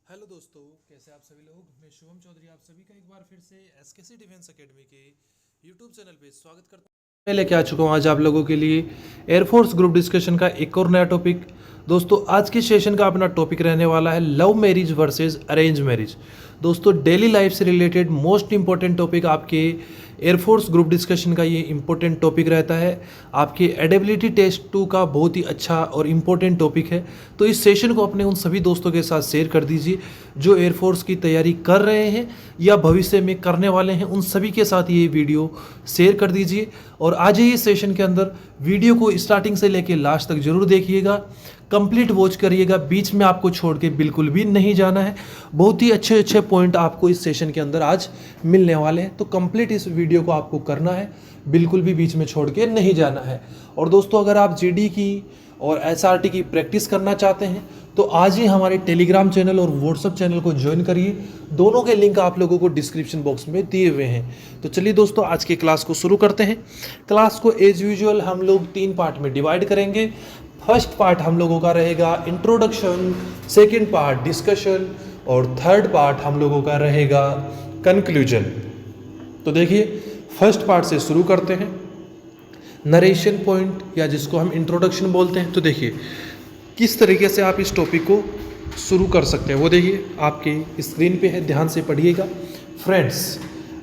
Hello दोस्तों, कैसे आप सभी लोग। मैं शुभम चौधरी आप सभी का एक बार फिर से एसकेसी डिफेंस एकेडमी के यूट्यूब चैनल पे स्वागत करता हूँ। मैं लेके आ चुका हूँ आज आप लोगों के लिए एयरफोर्स ग्रुप डिस्कशन का एक और नया टॉपिक। दोस्तों, आज के सेशन का अपना टॉपिक रहने वाला है love marriage versus arrange marriage. दोस्तों, डेली लाइफ से रिलेटेड मोस्ट इंपॉर्टेंट टॉपिक आपके एयरफोर्स ग्रुप डिस्कशन का ये इंपॉर्टेंट टॉपिक रहता है। आपके एडेबिलिटी टेस्ट 2 का बहुत ही अच्छा और इम्पोर्टेंट टॉपिक है। तो इस सेशन को अपने उन सभी दोस्तों के साथ शेयर कर दीजिए जो एयरफोर्स की तैयारी कर रहे हैं या भविष्य में करने वाले हैं। उन सभी के साथ ये वीडियो शेयर कर दीजिए और आज ही इस सेशन के अंदर वीडियो को स्टार्टिंग से लेकर लास्ट तक जरूर देखिएगा, कंप्लीट वॉच करिएगा, बीच में आपको छोड़ के बिल्कुल भी नहीं जाना है। बहुत ही अच्छे अच्छे पॉइंट आपको इस सेशन के अंदर आज मिलने वाले हैं, तो कंप्लीट इस वीडियो को आपको करना है, बिल्कुल भी बीच में छोड़ के नहीं जाना है। और दोस्तों, अगर आप जीडी की और एसआरटी की प्रैक्टिस करना चाहते हैं तो आज ही हमारे टेलीग्राम चैनल और व्हाट्सएप चैनल को ज्वाइन करिए। दोनों के लिंक आप लोगों को डिस्क्रिप्शन बॉक्स में दिए हुए हैं। तो चलिए दोस्तों, आज की क्लास को शुरू करते हैं। क्लास को एज यूजुअल हम लोग 3 पार्ट में डिवाइड करेंगे। फर्स्ट पार्ट हम लोगों का रहेगा इंट्रोडक्शन, सेकेंड पार्ट डिस्कशन और थर्ड पार्ट हम लोगों का रहेगा कंक्लूजन। तो देखिए, फर्स्ट पार्ट से शुरू करते हैं। नरेशन पॉइंट या जिसको हम इंट्रोडक्शन बोलते हैं। तो देखिए किस तरीके से आप इस टॉपिक को शुरू कर सकते हैं, वो देखिए आपके स्क्रीन पे है, ध्यान से पढ़िएगा। Friends,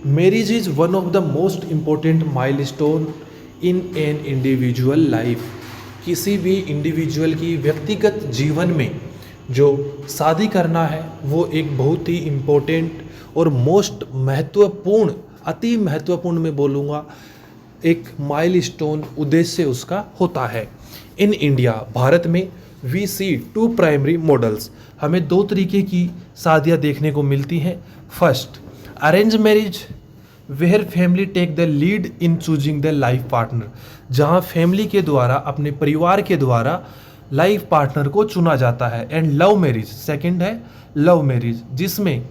marriage is one of the most important milestone in an individual life. किसी भी इंडिविजुअल की व्यक्तिगत जीवन में जो शादी करना है वो एक बहुत ही इम्पोर्टेंट और मोस्ट महत्वपूर्ण, अति महत्वपूर्ण मैं बोलूँगा, एक माइलस्टोन उद्देश्य उसका होता है। इन इंडिया, भारत में वी सी 2 प्राइमरी मॉडल्स। हमें 2 तरीके की शादियाँ देखने को मिलती हैं। First, arrange marriage where family take the lead in choosing the life partner, जहाँ फैमिली के द्वारा, अपने परिवार के द्वारा लाइफ पार्टनर को चुना जाता है। एंड लव मैरिज, सेकंड है लव मैरिज, जिसमें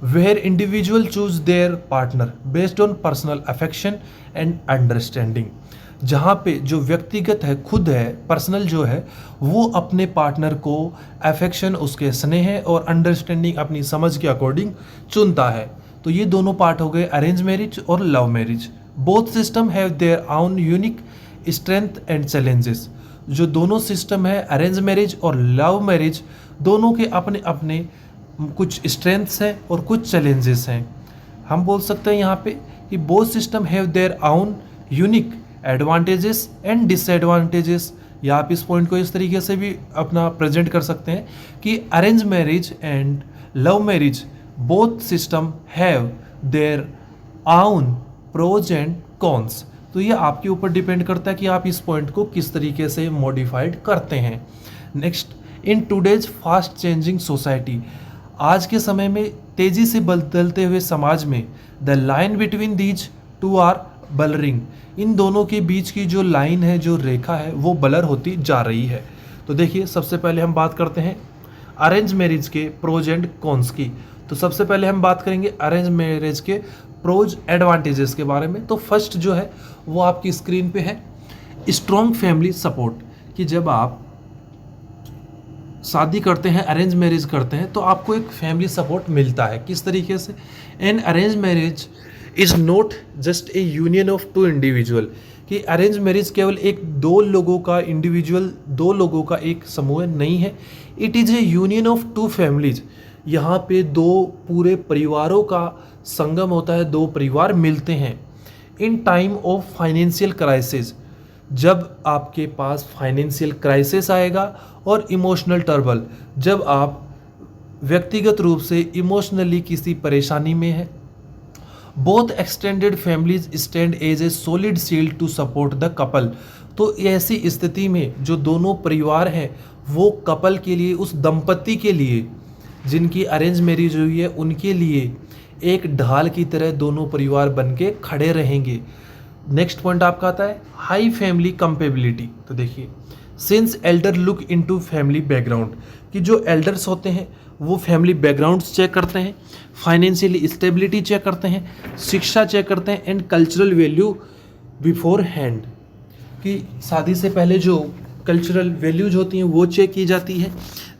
where individual choose their partner based on personal affection and understanding, जहाँ पे जो व्यक्तिगत है, खुद है, पर्सनल जो है, वो अपने पार्टनर को अफेक्शन, उसके स्नेह और अंडरस्टैंडिंग अपनी समझ के अकॉर्डिंग चुनता है। तो ये दोनों पार्ट हो गए अरेंज मैरिज और love marriage. Both system have their own unique strength and challenges. जो दोनों सिस्टम है, अरेंज मैरिज और लव मैरिज, दोनों के अपने अपने कुछ स्ट्रेंथ्स हैं और कुछ चैलेंजेस हैं। हम बोल सकते हैं यहाँ पे कि both system have their own unique advantages and disadvantages, या आप इस पॉइंट को इस तरीके से भी अपना प्रेजेंट कर सकते हैं कि arrange marriage and love marriage both system have their own pros and cons. तो ये आपके ऊपर डिपेंड करता है कि आप इस पॉइंट को किस तरीके से मॉडिफाइड करते हैं। Next, in today's fast changing society, आज के समय में तेजी से बदलते हुए समाज में the line between these 2 are blurring, इन दोनों के बीच की जो लाइन है, जो रेखा है, वो ब्लर होती जा रही है। तो देखिए, सबसे पहले हम बात करते हैं अरेंज मैरिज के प्रोज एंड कॉन्स की। तो सबसे पहले हम बात करेंगे अरेंज मैरिज के प्रोज एडवांटेजेस के बारे में। तो फर्स्ट जो है वो आपकी स्क्रीन पे है, स्ट्रॉन्ग फैमिली सपोर्ट, कि जब आप शादी करते हैं, अरेंज मैरिज करते हैं, तो आपको एक फैमिली सपोर्ट मिलता है। किस तरीके से? An arrange marriage is not just A union of 2 individual, कि अरेंज मैरिज केवल एक 2 लोगों का, इंडिविजुअल 2 लोगों का एक समूह नहीं है। It is A union of 2 families. यहाँ पे 2 पूरे परिवारों का संगम होता है, 2 परिवार मिलते हैं। In time of financial crisis, जब आपके पास फाइनेंशियल क्राइसिस आएगा और इमोशनल टर्बल, जब आप व्यक्तिगत रूप से इमोशनली किसी परेशानी में है, both extended families stand as a solid shield to support the couple. तो ऐसी स्थिति में जो दोनों परिवार हैं वो कपल के लिए, उस दंपति के लिए जिनकी अरेंज मैरिज हुई है, उनके लिए एक ढाल की तरह दोनों परिवार बन के खड़े रहेंगे। नेक्स्ट पॉइंट आपका आता है हाई फैमिली कंपेबिलिटी। तो देखिए, since Elder look into family background, कि जो एल्डर्स होते हैं वो फैमिली बैकग्राउंड्स चेक करते हैं, फाइनेंशियली स्टेबिलिटी चेक करते हैं, शिक्षा चेक करते हैं, and cultural value before hand, कि शादी से पहले जो कल्चरल वैल्यूज होती हैं वो चेक की जाती है।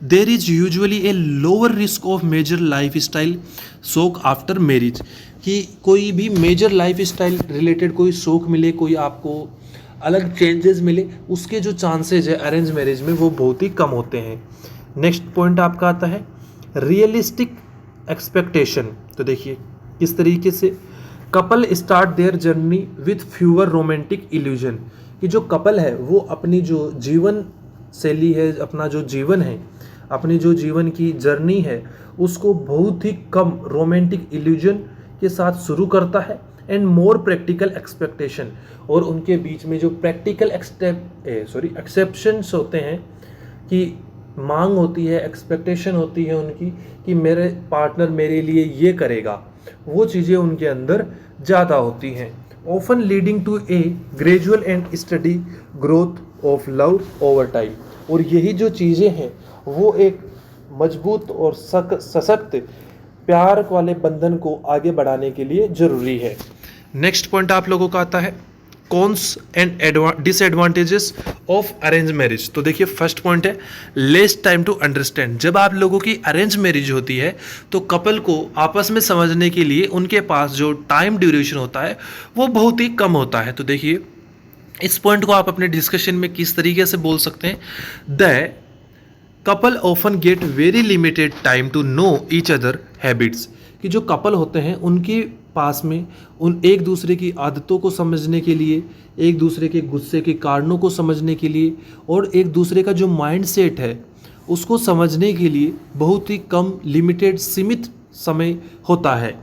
There is usually a lower risk of major lifestyle shock after marriage, कि कोई भी मेजर लाइफ स्टाइल रिलेटेड कोई शोक मिले, कोई आपको अलग चेंजेस मिले, उसके जो चांसेज है अरेंज मैरिज में वो बहुत ही कम होते हैं। नेक्स्ट पॉइंट आपका आता है रियलिस्टिक एक्सपेक्टेशन। तो देखिए किस तरीके से couple start their journey with fewer romantic illusion, कि जो कपल है वो अपनी जो जीवन शैली है, अपना जो जीवन है, अपनी जो जीवन की जर्नी है उसको बहुत ही कम रोमांटिक इल्यूजन के साथ शुरू करता है एंड मोर प्रैक्टिकल एक्सपेक्टेशन, और उनके बीच में जो प्रैक्टिकल एक्सेप्शंस होते हैं कि मांग होती है, एक्सपेक्टेशन होती है उनकी कि मेरे पार्टनर मेरे लिए ये करेगा, वो चीज़ें उनके अंदर ज़्यादा होती हैं। Often leading to a gradual and steady growth of love over time, और यही जो चीज़ें हैं वो एक मजबूत और सशक्त प्यार वाले बंधन को आगे बढ़ाने के लिए ज़रूरी है। नेक्स्ट पॉइंट आप लोगों का आता है cons and disadvantages of arrange marriage. तो देखिए फर्स्ट पॉइंट है लेस टाइम टू अंडरस्टैंड। जब आप लोगों की अरेंज मैरिज होती है तो कपल को आपस में समझने के लिए उनके पास जो टाइम ड्यूरेशन होता है वो बहुत ही कम होता है। तो देखिए इस पॉइंट को आप अपने डिस्कशन में किस तरीके से बोल सकते हैं, the couple often get very limited time to know each other habits, कि जो कपल होते हैं उनके पास में उन एक दूसरे की आदतों को समझने के लिए, एक दूसरे के गुस्से के कारणों को समझने के लिए और एक दूसरे का जो माइंड सेट है उसको समझने के लिए बहुत ही कम लिमिटेड सीमित समय होता है,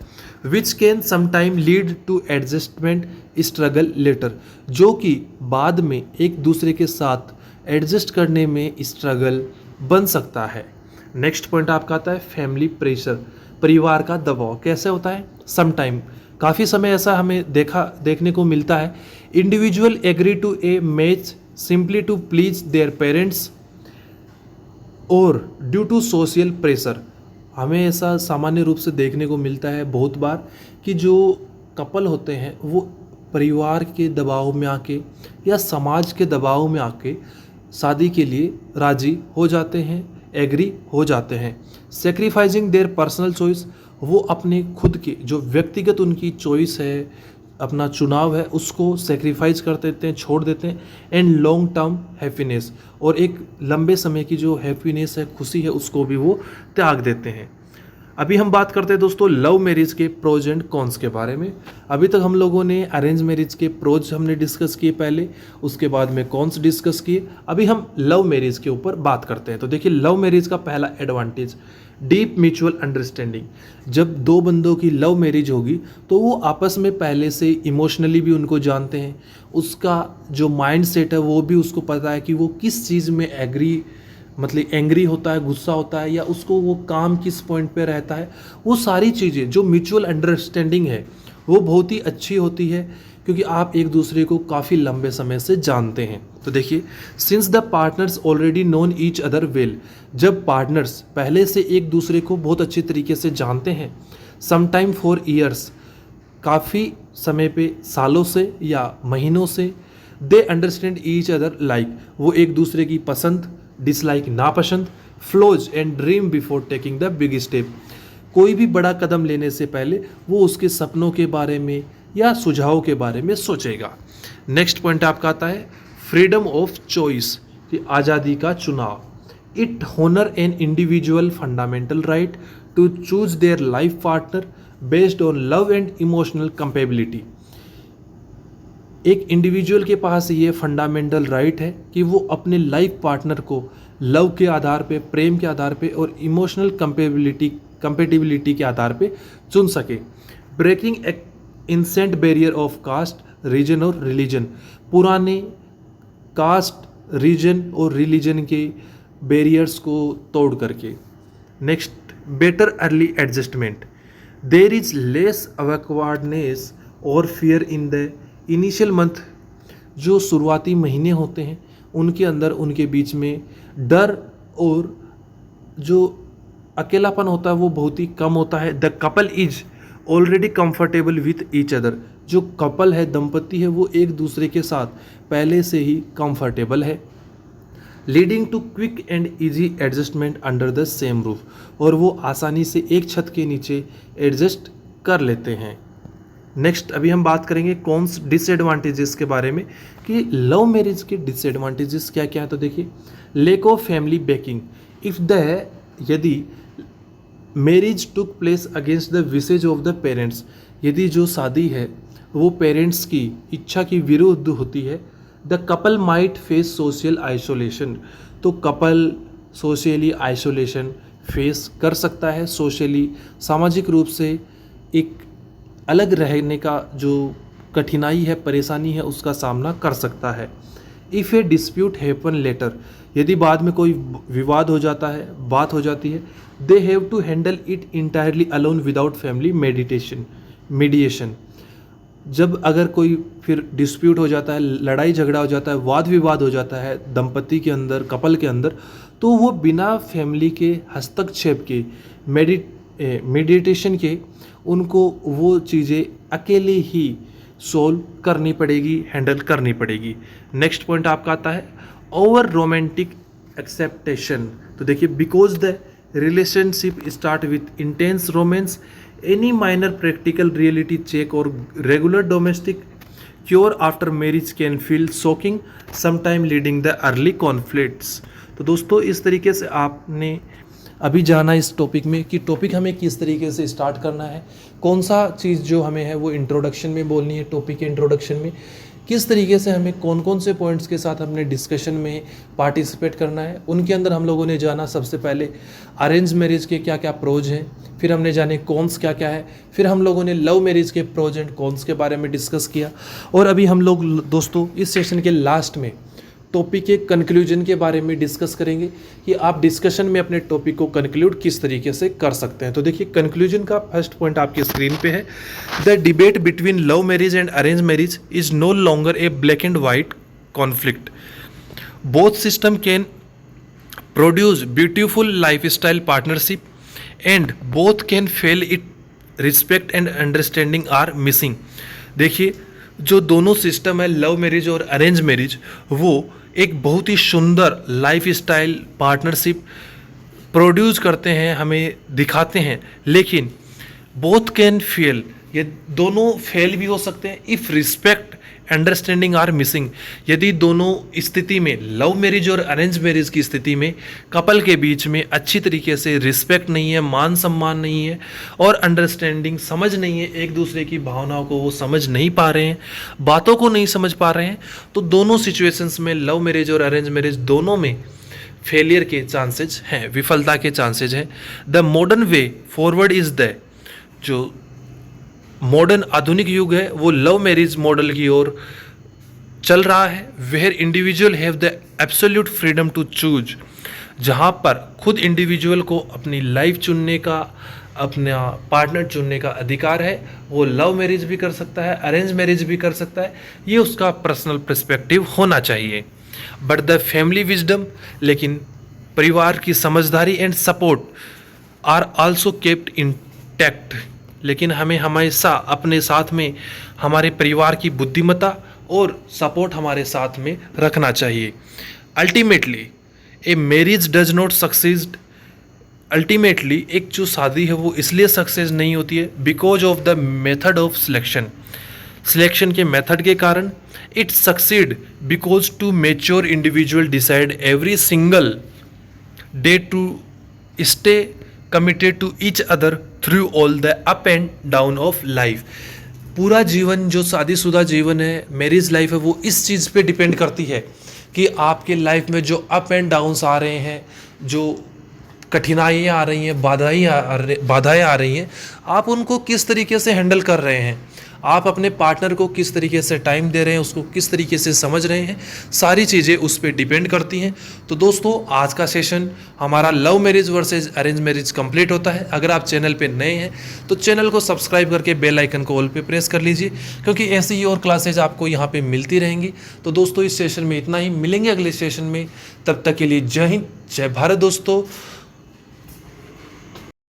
which can sometime lead to adjustment struggle later, जो कि बाद में एक दूसरे के साथ एडजस्ट करने में स्ट्रगल बन सकता है। नेक्स्ट पॉइंट आपका आता है फैमिली प्रेशर, परिवार का दबाव कैसे होता है। समटाइम काफ़ी समय ऐसा हमें देखने को मिलता है, individual agree to a match simply to please their parents और ड्यू टू सोशल प्रेशर। हमें ऐसा सामान्य रूप से देखने को मिलता है बहुत बार कि जो कपल होते हैं वो परिवार के दबाव में आके या समाज के दबाव में आके शादी के लिए राजी हो जाते हैं, एग्री हो जाते हैं। सेक्रीफाइसिंग देयर पर्सनल चॉइस, वो अपने खुद के जो व्यक्तिगत उनकी चॉइस है, अपना चुनाव है, उसको सेक्रीफाइस कर देते हैं, छोड़ देते हैं। एंड लॉन्ग टर्म हैप्पीनेस, और एक लंबे समय की जो हैप्पीनेस है, खुशी है, उसको भी वो त्याग देते हैं। अभी हम बात करते हैं दोस्तों लव मैरिज के प्रोज एंड कॉन्स के बारे में। अभी तक हम लोगों ने अरेंज मैरिज के प्रोज हमने डिस्कस किए पहले, उसके बाद में कॉन्स डिस्कस किए। अभी हम लव मैरिज के ऊपर बात करते हैं। तो देखिए लव मैरिज का पहला एडवांटेज डीप म्यूचुअल अंडरस्टैंडिंग। जब दो बंदों की लव मैरिज होगी तो वो आपस में पहले से इमोशनली भी उनको जानते हैं, उसका जो माइंड सेट है वो भी उसको पता है कि वो किस चीज़ में एंग्री होता है, गुस्सा होता है, या उसको वो काम किस पॉइंट पे रहता है। वो सारी चीज़ें जो म्यूचुअल अंडरस्टैंडिंग है वो बहुत ही अच्छी होती है, क्योंकि आप एक दूसरे को काफ़ी लंबे समय से जानते हैं। तो देखिए since the partners already known each other well, जब पार्टनर्स पहले से एक दूसरे को बहुत अच्छी तरीके से जानते हैं, समटाइम फॉर ईयर्स, काफ़ी समय पे, सालों से या महीनों से, they understand each other like, वो एक दूसरे की पसंद डिसलाइक नापसंद, flows and dream before taking the big step, कोई भी बड़ा कदम लेने से पहले वो उसके सपनों के बारे में या सुझावों के बारे में सोचेगा। नेक्स्ट पॉइंट आपका आता है फ्रीडम ऑफ चॉइस, कि आज़ादी का चुनाव। It honour an individual fundamental right to choose their life partner based on love and emotional compatibility. एक इंडिविजुअल के पास ये फंडामेंटल राइट है कि वो अपने लाइफ पार्टनर को लव के आधार पे, प्रेम के आधार पे और इमोशनल कंपेटिबिलिटी के आधार पे चुन सके। Breaking ancient barrier of caste, region और रिलीजन, पुराने कास्ट, रीजन और रिलीजन के बैरियर्स को तोड़ करके। Next better early adjustment, there is less awkwardness और fear in the initial month. जो शुरुआती महीने होते हैं उनके अंदर उनके बीच में डर और जो अकेलापन होता है वो बहुत ही कम होता है। The couple is already comfortable with each other, जो कपल है, दंपति है, वो एक दूसरे के साथ पहले से ही कंफर्टेबल है। Leading to quick and easy adjustment under the same roof, और वो आसानी से एक छत के नीचे एडजस्ट कर लेते हैं। नेक्स्ट अभी हम बात करेंगे कौन से डिसएडवांटेजेस के बारे में कि लव मैरिज के डिसएडवांटेजेस क्या क्या है। तो देखिए, lack of family backing, if the यदि marriage took place against the wishes of the parents, यदि जो शादी है वो पेरेंट्स की इच्छा की विरुद्ध होती है, the couple might face social isolation, तो कपल सोशली आइसोलेशन फेस कर सकता है, सोशली सामाजिक रूप से एक अलग रहने का जो कठिनाई है, परेशानी है, उसका सामना कर सकता है। If A dispute happen later, यदि बाद में कोई विवाद हो जाता है, बात हो जाती है, they have to handle it entirely alone without family mediation. जब अगर कोई फिर डिस्प्यूट हो जाता है, लड़ाई झगड़ा हो जाता है, वाद विवाद हो जाता है दंपति के अंदर, कपल के अंदर, तो वो बिना फैमिली के हस्तक्षेप के, मेडिटेशन के, उनको वो चीज़ें अकेले ही सोल्व करनी पड़ेगी, हैंडल करनी पड़ेगी। नेक्स्ट पॉइंट आपका आता है ओवर रोमांटिक एक्सेप्टेशन। तो देखिए, because the relationship start with intense romance, any minor practical reality check और regular domestic chore after marriage can feel shocking, sometime leading the early conflicts. तो दोस्तों, इस तरीके से आपने अभी जाना इस टॉपिक में कि टॉपिक हमें किस तरीके से स्टार्ट करना है, कौन सा चीज़ जो हमें है वो इंट्रोडक्शन में बोलनी है, टॉपिक के इंट्रोडक्शन में किस तरीके से हमें कौन कौन से पॉइंट्स के साथ अपने डिस्कशन में पार्टिसिपेट करना है। उनके अंदर हम लोगों ने जाना सबसे पहले अरेंज मैरिज के क्या क्या प्रोज हैं, फिर हमने जाने कॉन्स क्या क्या है, फिर हम लोगों ने लव मैरिज के प्रोज एंड कॉन्स के बारे में डिस्कस किया, और अभी हम लोग दोस्तों इस सेशन के लास्ट में टॉपिक के कंक्लूजन के बारे में डिस्कस करेंगे कि आप डिस्कशन में अपने टॉपिक को कंक्लूड किस तरीके से कर सकते हैं। तो देखिए, कंक्लूजन का फर्स्ट पॉइंट आपकी स्क्रीन पे है, the debate between love marriage and arrange marriage is no longer a black and white conflict, both system can produce beautiful lifestyle partnership and both can fail, it respect and understanding are missing. देखिए, जो दोनों system है love marriage और arrange marriage, वो एक बहुत ही सुंदर life style partnership produce करते हैं, हमें दिखाते हैं, लेकिन बोथ कैन फेल, ये दोनों फेल भी हो सकते हैं if respect understanding are missing, यदि दोनों स्थिति में लव मैरिज और अरेंज मैरिज की स्थिति में कपल के बीच में अच्छी तरीके से रिस्पेक्ट नहीं है, मान सम्मान नहीं है, और अंडरस्टैंडिंग समझ नहीं है, एक दूसरे की भावनाओं को वो समझ नहीं पा रहे हैं, बातों को नहीं समझ पा रहे हैं, तो दोनों सिचुएशंस में लव मैरिज और अरेंज मैरिज दोनों में फेलियर के चांसेज हैं, विफलता के चांसेज हैं। The modern way forward is the, जो मॉडर्न आधुनिक युग है वो लव मैरिज मॉडल की ओर चल रहा है, where individual have the absolute freedom to choose, जहाँ पर खुद इंडिविजुअल को अपनी लाइफ चुनने का, अपना पार्टनर चुनने का अधिकार है। वो लव मैरिज भी कर सकता है, अरेंज मैरिज भी कर सकता है, ये उसका पर्सनल पर्सपेक्टिव होना चाहिए। बट द फैमिली विजडम, लेकिन परिवार की समझदारी and support are also kept intact, लेकिन हमें हमेशा अपने साथ में हमारे परिवार की बुद्धिमत्ता और सपोर्ट हमारे साथ में रखना चाहिए। Ultimately a marriage does not succeed, ultimately एक जो शादी है वो इसलिए सक्सेस नहीं होती है because of the method of selection, selection के मेथड के कारण। It succeed because two mature individual decide every single day to stay committed to each other through all the up and down of life. पूरा जीवन जो शादीशुदा जीवन है, marriage life है, वो इस चीज़ पे डिपेंड करती है कि आपके लाइफ में जो अप एंड डाउन्स आ रहे हैं, जो कठिनाइयाँ आ रही हैं, बाधाएं आ रही हैं, आप उनको किस तरीके से हैंडल कर रहे हैं, आप अपने पार्टनर को किस तरीके से टाइम दे रहे हैं, उसको किस तरीके से समझ रहे हैं, सारी चीज़ें उस पर डिपेंड करती हैं। तो दोस्तों, आज का सेशन हमारा love marriage versus arrange marriage complete होता है। अगर आप चैनल पे नए हैं तो चैनल को सब्सक्राइब करके बेल आइकन को ऑल पे प्रेस कर लीजिए, क्योंकि ऐसी ही और क्लासेज आपको यहाँ पे मिलती रहेंगी। तो दोस्तों, इस सेशन में इतना ही, मिलेंगे अगले सेशन में, तब तक के लिए जय हिंद, जय भारत दोस्तों।